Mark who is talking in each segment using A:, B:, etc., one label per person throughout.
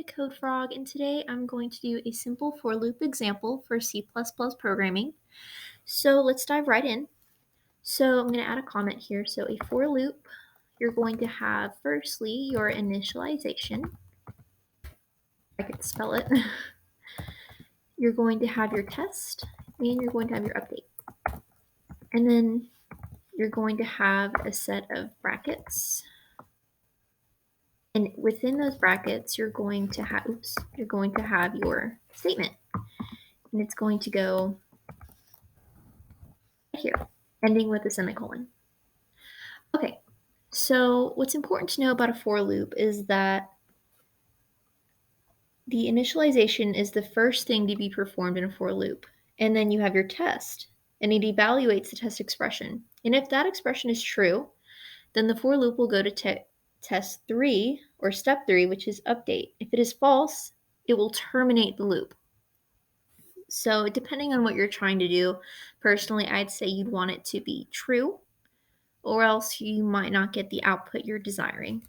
A: to Code Frog, and today I'm going to do a simple for loop example for C++ programming. So let's dive right in. So I'm going to add a comment here. So a for loop, you're going to have firstly your initialization. I could spell it. You're going to have your test, and you're going to have your update. And then you're going to have a set of brackets. And within those brackets, you're going to have your statement. And it's going to go here, ending with a semicolon. Okay, so what's important to know about a for loop is that the initialization is the first thing to be performed in a for loop. And then you have your test, and it evaluates the test expression. And if that expression is true, then the for loop will go to test 3 or step 3, which is update. If it is false, it will terminate the loop. So depending on what you're trying to do, personally, I'd say you'd want it to be true, or else you might not get the output you're desiring.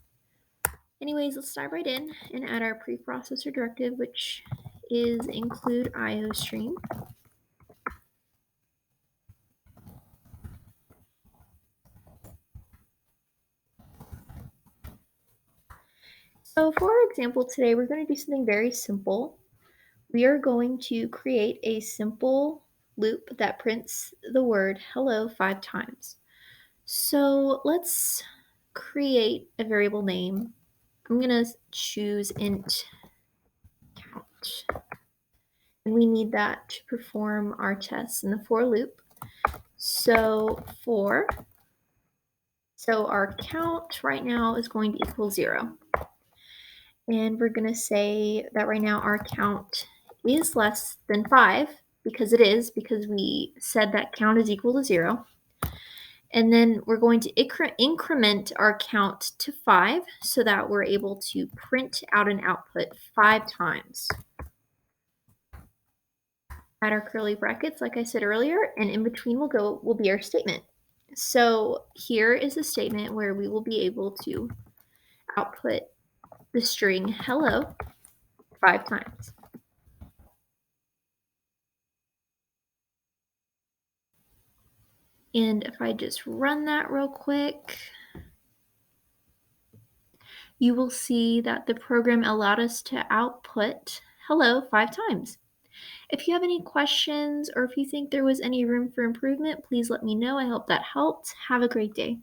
A: Anyways, let's dive right in and add our preprocessor directive, which is include IOStream. So for our example today, we're going to do something very simple. We are going to create a simple loop that prints the word hello 5 times. So let's create a variable name. I'm going to choose int count. And we need that to perform our tests in the for loop. So our count right now is going to equal 0. And we're going to say that right now our count is less than 5, because it is, because we said that count is equal to 0. And then we're going to increment our count to 5 so that we're able to print out an output 5 times. Add our curly brackets, like I said earlier, and in between will be our statement. So here is a statement where we will be able to output the string hello 5 times. And if I just run that real quick, you will see that the program allowed us to output hello 5 times. If you have any questions or if you think there was any room for improvement, please let me know. I hope that helped. Have a great day.